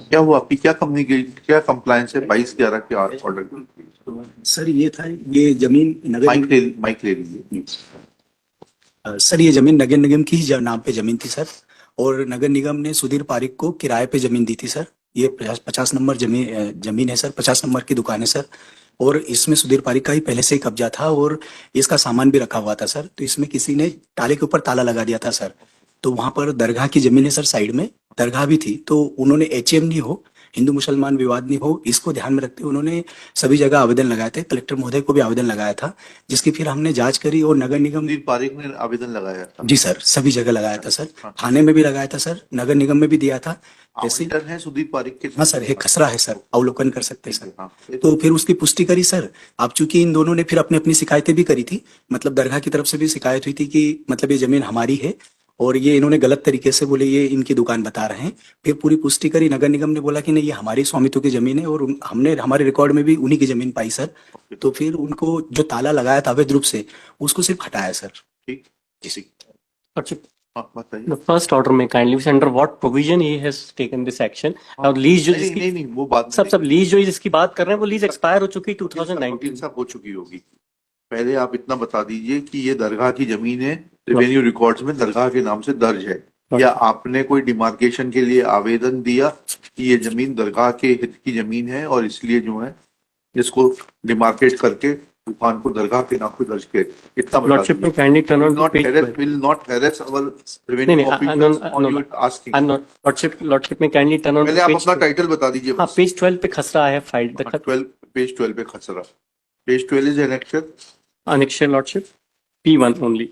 क्या हुआ आपकी, क्या कंपनी की क्या कंप्लायंस है 22/11 के ऑर्डर की? सर ये था, ये जमीन नगर माइक ले लीजिए। सर ये जमीन नगर निगम की ही नाम पे जमीन थी सर। और नगर निगम ने सुधीर पारिक को किराए पे जमीन दी थी सर। ये 50 नंबर जमीन है सर, 50 नंबर की दुकान है सर। और इसमें सुधीर पारिक का ही पहले से ही कब्जा था और इसका सामान भी रखा हुआ था सर। तो इसमें किसी ने ताले के ऊपर ताला लगा दिया था सर। तो वहां पर दरगाह की जमीन है सर, साइड में दरगाह भी थी। तो उन्होंने एचएम नहीं हो, हिंदू मुसलमान विवाद नहीं हो, इसको ध्यान में रखते हुए उन्होंने सभी जगह आवेदन लगाए थे। कलेक्टर महोदय को भी आवेदन लगाया था, जिसकी फिर हमने जांच करी और नगर निगम। सुधीर पारिक ने आवेदन लगाया था? जी सर, सभी जगह लगाया था सर। हाँ। थाने में भी लगाया था सर, नगर निगम में भी दिया था। जैसे आवेदन है सुधीर पारिक के? हाँ सर, एक खसरा है सर, अवलोकन कर सकते हैं सर। हाँ। तो फिर उसकी पुष्टि करी सर। अब चूंकि इन दोनों ने फिर अपनी अपनी शिकायतें भी करी थी, मतलब दरगाह की तरफ से भी शिकायत हुई थी कि मतलब ये जमीन हमारी है और ये इन्होंने गलत तरीके से बोले ये इनकी दुकान बता रहे हैं। फिर पूरी पुष्टि करी, नगर निगम ने बोला कि नहीं ये हमारी स्वामित्व की जमीन है और हमने हमारे रिकॉर्ड में भी उन्हीं की जमीन पाई सर। तो फिर उनको जो ताला लगाया था अवैध रूप से, उसको सिर्फ हटाया सर। ठीक। जी सर। Lordship, हाँ, बताइए। the first order में kindly say under what provision he has taken this action और लीज जो नहीं जिसकी नहीं नहीं, वो बात सब लीज जो जिसकी बात कर रहे हैं वो लीज एक्सपायर हो चुकी 2019 वकील साहब हो चुकी होगी। पहले आप इतना बता दीजिए कि ये दरगाह की जमीन है, रेवेन्यू रिकॉर्ड्स में दरगाह के नाम से दर्ज है। या आपने कोई डिमार्केशन के लिए आवेदन दिया कि ये जमीन दरगाह के हित की जमीन है और इसलिए जो है इसको डिमार्केट करके दुकान को दरगाह के नाम पे दर्ज किया? इतना बता Lordship दीजिए। में kindly turn on to Not page harass, 12. will not harass our नहीं revenue नहीं officers on your asking. I'm not Lordship में kindly turn on पहले to आप page अपना 12. टाइटल बता दीजिए हाँ बस। पेज 12 पे खसरा है फाइल देखा 12 पेज 12 पे खसरा। Page 12 is annexure. annexure Lordship P1 only.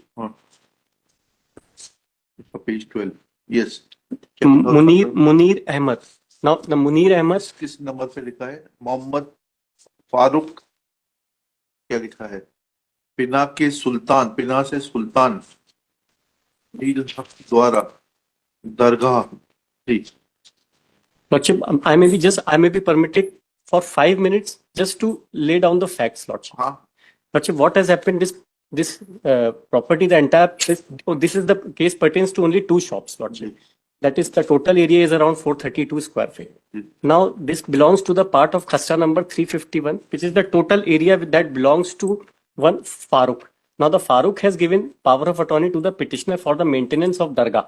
Page 12 yes. Munir Ahmad now the Munir Ahmad किस नंबर पे लिखा है? मोहम्मद फारूक क्या लिखा है? पिना के सुल्तान, पिना से सुल्तान द्वारा दरगाह। ठीक। Lordship I may be permitted for 5 minutes just to lay down the facts Lordship. हाँ। Lordship, what has happened this property, the entire this is the case pertains to only two shops Lordship. That is the total area is around 432 square feet. Now this belongs to the part of Khasra number 351, which is the total area that belongs to one Farooq. Now the Farooq has given power of attorney to the petitioner for the maintenance of Dargah.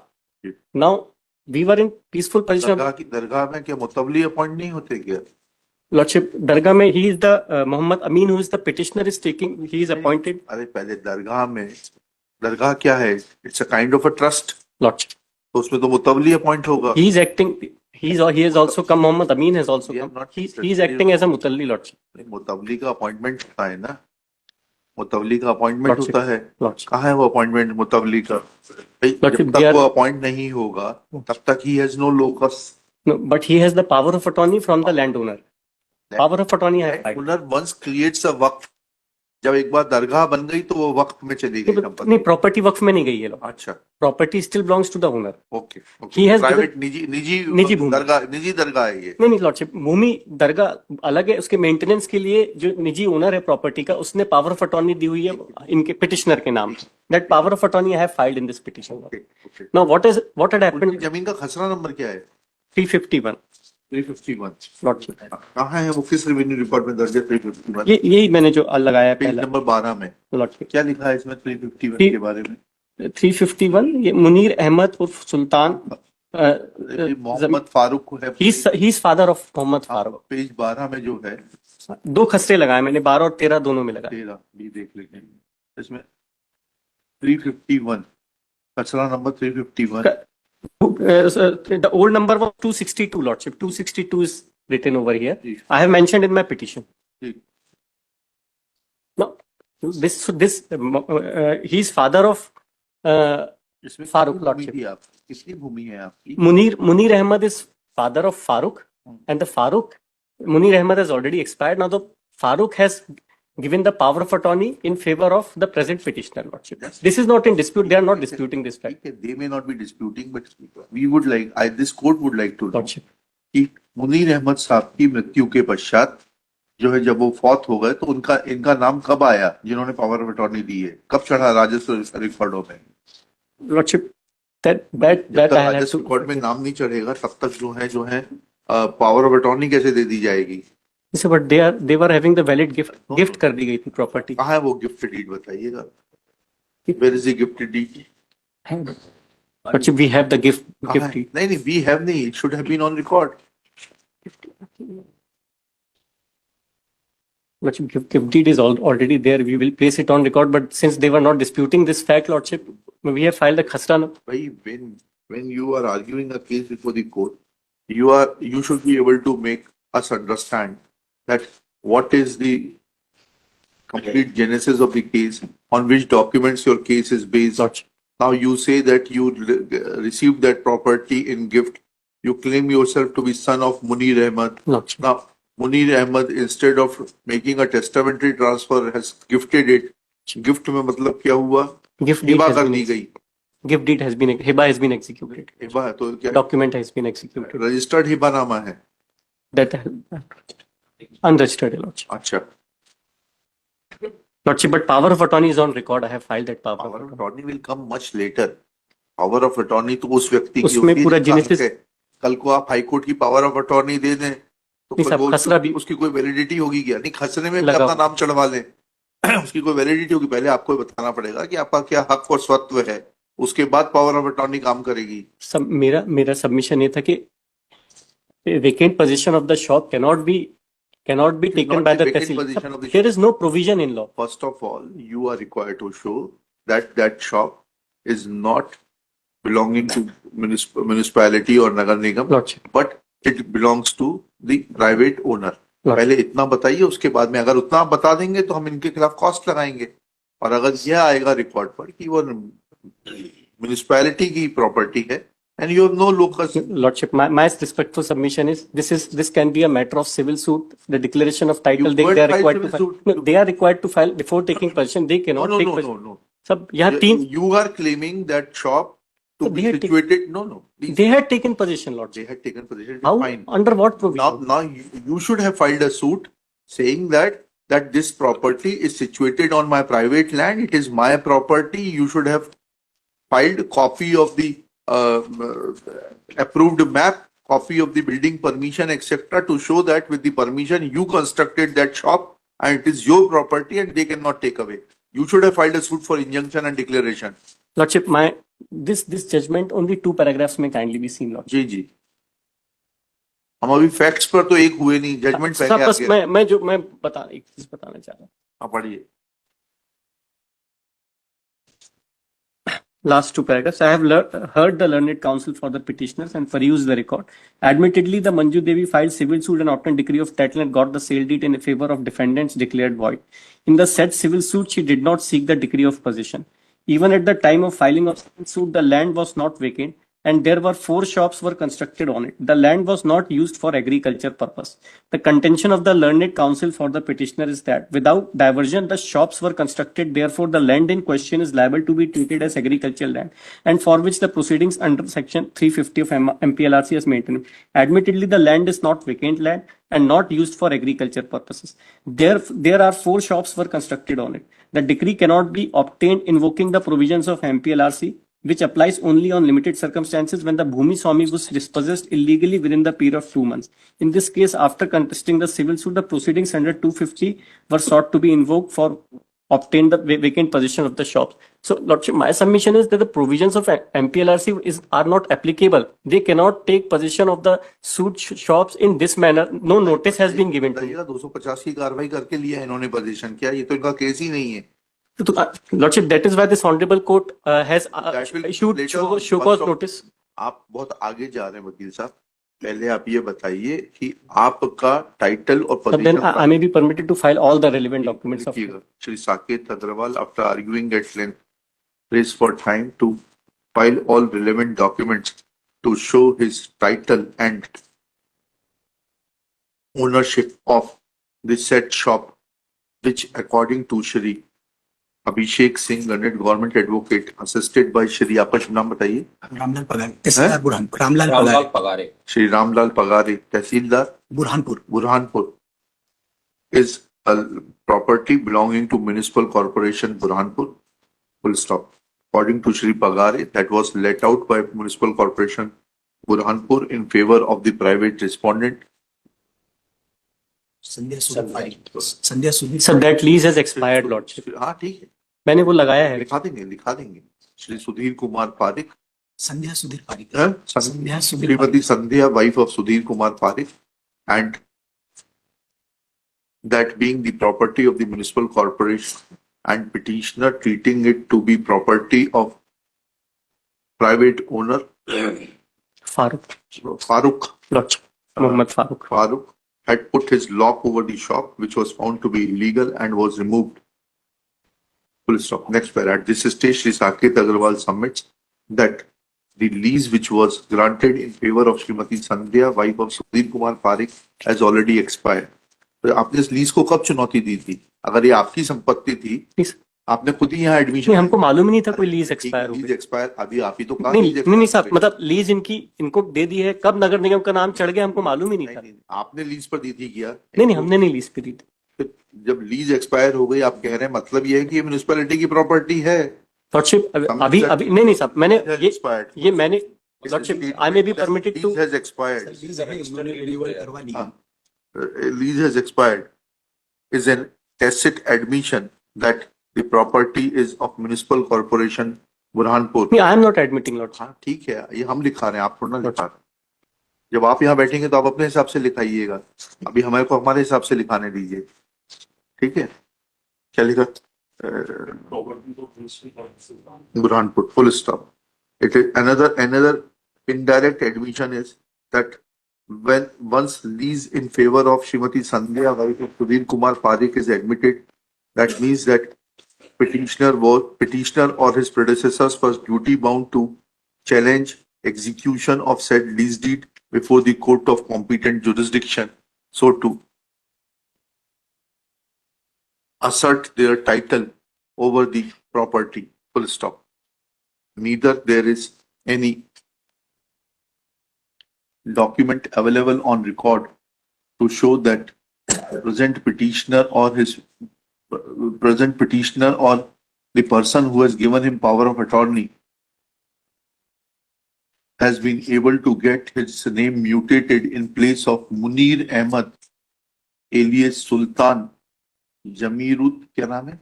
Now we were in peaceful position. दरगाह में क्या मुतवली appoint नहीं होते क्या? Lordship, Dargah mein he is the Muhammad Amin, who is the petitioner, is taking. He is appointed. अरे पहले दरगाह में, दरगाह क्या है? It's a kind of a trust. Lordship, तो उसमें तो मुतवली अपॉइंट होगा। he is acting. He has also come. Muhammad Amin has also We are come. not He is acting as a mutalli Lordship. मुतवली का अपॉइंटमेंट होता है ना, मुतवली का appointment Lordship, होता है। Lordship. कहाँ है वो अपॉइंटमेंट मुतवली का? भाई, Lordship, जब they तक are- वो अपॉइंट नहीं होगा तब तक he has no locus. No, but he has the power of attorney from the landowner. Power of attorney I have. Owner once creates a waqf, जब एक बार दरगाह बन गई तो वो वक्फ में चली गई संपत्ति। नहीं, प्रॉपर्टी वक्फ में नहीं गई है। अच्छा, property still belongs to the owner. Okay. He has private given- निजी निजी भूमि। निजी दरगाह है ये। नहीं लॉर्डशिप, भूमि दरगाह अलग है, उसके मेंटेनेंस के लिए जो निजी ओनर है प्रॉपर्टी का, उसने पावर ऑफ अटॉर्नी दी हुई है इनके पिटिशनर के नाम। That power of attorney I have filed in this petition. Now what had happened? जमीन का खसरा नंबर क्या है? 351 351 लॉर्डशिप। कहाँ है वो? किस रेवेन्यू रिकॉर्ड में दर्ज है 351? यही मैंने जो लगाया पेज पहला नंबर 12 में लॉर्डशिप। क्या लिखा है इसमें 351 के बारे में? 351 ये मुनीर अहमद उर्फ सुल्तान मोहम्मद फारूक है। He is father of Mohammad Farooq. Page 12 में जो है, दो खसरे लगाए मैंने, 12 और 13 दोनों में लगाए। 13 भी देख लेंगे इसमें। 351 खसरा number 351। The old number was 262 lordship. 262 is written over here. I have mentioned in my petition. No, he is father of इसमें Farooq भूमि lordship. थी आपकी? किसकी भूमि है आपकी? Munir Ahmad is father of Farooq, and the Munir Ahmad has already expired. Now the Farooq has given the power of attorney in favor of the present petitioner lordship. This is not in dispute. They are not disputing this fact. They may not be disputing, but we would like, this court would like to know Lordship. कि मुनीर अहमद साहब की मृत्यु के पश्चात जो है, जब वो फौत हो गए तो इनका नाम कब आया, जिन्होंने पावर ऑफ अटॉर्नी दी है? कब चढ़ा राजस्व रिकॉर्डों में? Lordship, that जब तक I have राजस्व to. रिकॉर्ड में नाम नहीं चढ़ेगा तब तक जो है पावर ऑफ अटॉर्नी कैसे दे दी जाएगी? Sir, but they were having the valid gift कर दी गई थी property. कहाँ है वो गिफ्ट डीड बताइएगा? Where is the gift deed? But we have the gift कहाँ है? deed. नहीं नहीं, वी हैव नहीं, it should have been on record. Lordship, gift deed is already there. We will place it on record. But since they were not disputing this fact, Lordship, we have filed a khasra. Bhai, when you are arguing a case before the court, you should be able to make us understand that what is the complete genesis of the case, on which documents your case is based. Lordship. Now you say that you received that property in gift. You claim yourself to be son of Munir Ahmad. Lordship. Now Munir Ahmad, instead of making a testamentary transfer, has gifted it. Gift में मतलब क्या हुआ? Gift deed Hiba has कर been दी गई. Gift deed has been hiba has been executed. Hiba है तो क्या? Document has been executed. Registered हिबानामा है. That unregistered, Lordship. अच्छा. Lordship, but power of attorney is on record. I have filed that power. Power of attorney will come much later. Power of attorney तो उस व्यक्ति की उसमें होती है पूरा जिसका genesis- हक है. कल को आप हाई कोर्ट की पावर ऑफ अटॉर्नी दे दें तो नहीं साहब, वो खसरा भी- उसकी कोई वैलिडिटी होगी क्या? नहीं, खसरे में भी लगा- अपना नाम चढ़वा लें. उसकी कोई वैलिडिटी होगी? पहले आपको बताना पड़ेगा कि आपका क्या हक और स्वत्व है, उसके बाद पावर ऑफ अटॉर्नी काम करेगी. मेरा सबमिशन ये था कि vacant possession of the shop cannot be It is taken not by the the vacant tehsil. possession of the There shop. is no provision in law. First of all, you are required to show that that shop is not belonging to municipality or Nagar Nigam, Lordship. but it belongs to the private owner. Lordship. पहले इतना बताइए, उसके बाद में अगर उतना आप बता देंगे तो हम इनके खिलाफ कॉस्ट लगाएंगे. और अगर यह आएगा रिकॉर्ड पर कि वो म्युनिसिपैलिटी की प्रॉपर्टी है and you have no locus. Lordship, my respectful submission is this can be a matter of civil suit. The declaration of title You they could are file required to civil file. suit. No, they are required to file before taking possession. They No, cannot no, take no, no, possession. no. Sab, यहाँ तीन You are claiming that shop to So be they had situated. No, no. they had taken possession, They Lordship. had taken possession. How Fine. under what provision? Now you should have filed a suit saying that this property is situated on my private land. It is my property. You should have filed a copy of the approved map, copy of the building permission, etc., to show that with the permission you constructed that shop and it is your property and they cannot take away. You should have filed a suit for injunction and declaration. Lordship, this judgment only 2 paragraphs may kindly be seen, Lordship. जी जी. हम अभी facts पर तो एक हुए नहीं, judgement साहब, पहले आ बस गया. मैं एक चीज बताना चाह रहा हूँ. हाँ, पढ़िए. Last 2 paragraphs. I have heard the learned counsel for the petitioners and perused the record. Admittedly, the Manju Devi filed civil suit and obtained decree of title and got the sale deed in favor of defendants declared void. In the said civil suit, she did not seek the decree of possession. Even at the time of filing of civil suit, the land was not vacant and there were 4 shops were constructed on it. The land was not used for agriculture purpose. The contention of the learned counsel for the petitioner is that without diversion, the shops were constructed. Therefore, the land in question is liable to be treated as agricultural land and for which the proceedings under section 350 of MPLRC is maintained. Admittedly, the land is not vacant land and not used for agriculture purposes. There are 4 shops were constructed on it. The decree cannot be obtained invoking the provisions of MPLRC, which applies only on limited circumstances when the Bhumi Swami was dispossessed illegally within the period of 2 months. In this case, after contesting the civil suit, the proceedings under 250 were sought to be invoked for obtain the vacant possession of the shops. So, Lordship, my submission is that the provisions of MPLRC are not applicable. They cannot take possession of the suit shops in this manner. No notice has been given to me. 250 की कार्रवाई करके लिया इन्होंने position किया, ये तो इनका case ही नहीं है. Lordship, that is why this honorable court has That will issued later on, show cause first of- notice. आप बहुत आगे जा रहे हैं वकील साहब. पहले आप ये बताइए कि आपका टाइटल और But then position I may be permitted to file all the relevant documents of लिखिएगा. Shri Saket Agarwal, after arguing at length, prays for time to file all relevant documents to show his title and ownership of the said shop, which according to Shri Abhishek Singh, learned government advocate, assisted by Shri, आपका शुभ नाम बताइए. रामलाल पगारे, तहसीलदार बुरहानपुर. रामलाल पगारे, श्री रामलाल पगारे, तहसीलदार Burhanpur. Burhanpur, is a property belonging to Municipal Corporation Burhanpur. Full stop. According to Shri Pagare, that was let out by Municipal Corporation Burhanpur in favor of the private respondent. Sandhya Sudhir Pareek Sandhya Sudhir Sir, that lease has expired, Lordship. हाँ ठीक है, मैंने वो लगाया है. लिखा देंगे श्री सुधीर कुमार पारिक, संध्या सुधीर पारिक हाँ? संध्या सुधीर श्रीमती संध्या, wife of Sudhir Kumar Parik, and that being the property of the municipal corporation and petitioner treating it to be property of private owner Farooq, Lordship. Mohammad Farooq. Farooq had put his lock over the shop, which was found to be illegal and was removed. Full stop. Next para. At this stage, Shri Saket Agarwal submits that the lease which was granted in favor of Srimati Sandhya, wife of Sudhir Kumar Parik, has already expired. तो आपने इस lease को कब चुनौती दी थी? अगर ये आपकी संपत्ति थी, Please. आपने खुद ही यहाँ एडमिशन, नहीं, हमको मालूम ही नहीं था कोई लीज एक्सपायर हो लीज गई. एक्सपायर, अभी आप ही तो कहा नहीं लीज नहीं नहीं साहब, expire मतलब लीज इनको दे दी है. कब नगर निगम का नाम चढ़ गया हमको मालूम ही नहीं था. नहीं, आपने लीज पर दी थी क्या? नहीं, हमने नहीं लीज पे दी थी. फिर जब लीज एक्सपायर हो गई, आप कह रहे हैं मतलब ये है कि ये म्युनिसिपैलिटी की प्रॉपर्टी है. लॉर्डशिप अभी अभी नहीं साहब, मैंने Expired. ये मैंने lordship I may be permitted to. Lease has expired. Lease अभी इन्होंने रिन्यूअल करवा ली. हाँ. Lease has expired is an tacit admission that the property is of municipal corporation Burhanpur. नहीं, I am not admitting lordship. हाँ ठीक है, ये हम लिखा रहे हैं, आप थोड़ा ना लिखा रहे हैं. जब आप यहाँ बैठेंगे तो आप अपने हिसाब से लिखाइएगा, अभी हमारे को हमारे हिसाब से लिखाने दीजिए. ठीक है, क्या लिखा? Burhanpur, full stop. It is another indirect admission is that when once lease in favor of Srimati Sandhya, wife of Sudhir Kumar Parik, is admitted, that means that petitioner or his predecessors was duty bound to challenge execution of said lease deed before the court of competent jurisdiction, so to assert their title over the property. Full stop. Neither there is any document available on record to show that present petitioner or the person who has given him power of attorney has been able to get his name mutated in place of Munir Ahmad alias Sultan Jamirut, क्या नाम है?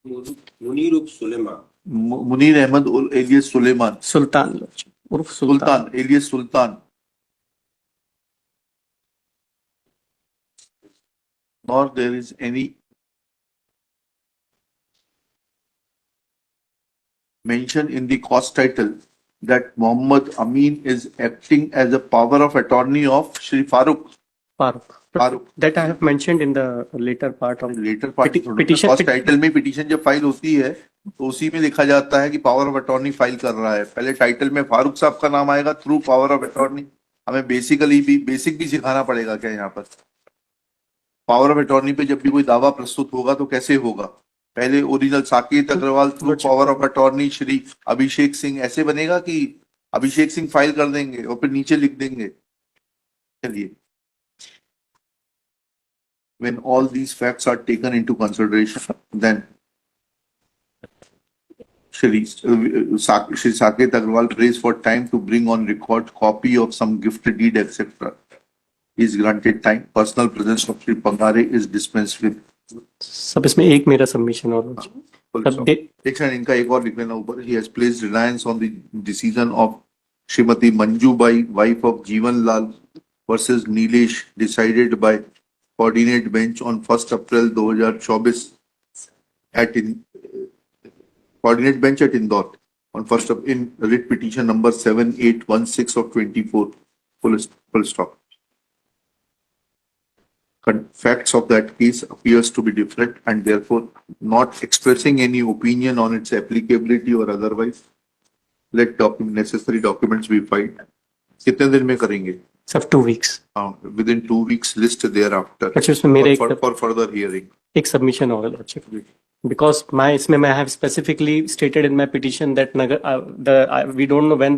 Munir Suleiman. Munir Ahmad alias Suleiman. Sultan lordship उर्फ Sultan. Sultan alias Sultan. Nor there is any mention in the cost title that Muhammad Amin is acting as a power of attorney of Shri Farooq. Farooq. That I have mentioned in the later part of later party petition- cost title में petition जब file होती है तो उसी में लिखा जाता है कि पावर ऑफ अटॉर्नी फाइल कर रहा है. पहले टाइटल में फारूक साहब का नाम आएगा थ्रू पावर ऑफ अटॉर्नी. हमें बेसिक भी सिखाना पड़ेगा क्या यहाँ पर? पावर ऑफ अटॉर्नी पे जब भी कोई दावा प्रस्तुत होगा तो कैसे होगा? पहले original Saket Agarwal through power of attorney Shri Abhishek Singh ऐसे बनेगा कि अभिषेक सिंह फाइल कर देंगे और फिर नीचे लिख देंगे. चलिए, when all these facts are taken into consideration, then Shri Saket Agarwal prays for time to bring on record copy of some gift deed, etc. Is granted time. Personal presence of Shri Pangare is dispensed with. सब इसमें एक मेरा submission और Full तब stop. दे- एक second, इनका एक और लिख लेना ऊपर. He has placed reliance on the decision of Srimati Manju Bai, wife of Jeevan Lal versus Nilesh, decided by coordinate bench on 1st April 2024 at coordinate bench at Indore on 1st of in writ petition number 7816 of 24. Full stop. Facts of that case appears to be different and therefore not expressing any opinion on its applicability or otherwise. Let necessary documents be filed. कितने दिन में करेंगे? सब 2 weeks. Within 2 weeks list thereafter अच्छा, उसमें मेरे for further hearing. एक submission होगा लॉर्डशिप. Because इसमें I have specifically stated in my petition that we don't know when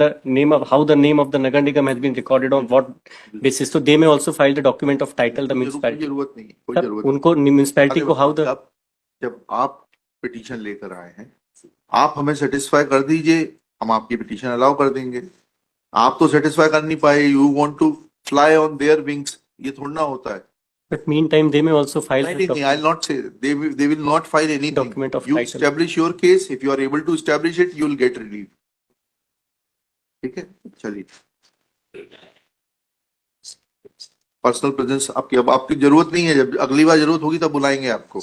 how the name of the Nagar Nigam has been recorded on what basis. So they may also file the document of title the municipality. जरूरत नहीं, कोई तब जरूरत नहीं. उनको municipality को how the जब आप पिटीशन लेकर आए हैं, आप हमें सेटिस्फाई कर दीजिए. हम आपकी पिटीशन अलाउ कर देंगे। आप तो सेटिस्फाई कर नहीं पाए, you want to fly on their wings, ये थोड़ा ना होता है। But meantime, they may also file नहीं, नहीं, I'll not say, they will not file anything. Document of You title. establish your case, if you are able to establish it, you will get relief. ठीक है, चलिए। Personal presence आपकी, अब आपकी जरूरत नहीं है, जब अगली बार जरूरत होगी तब बुलाएंगे आपको।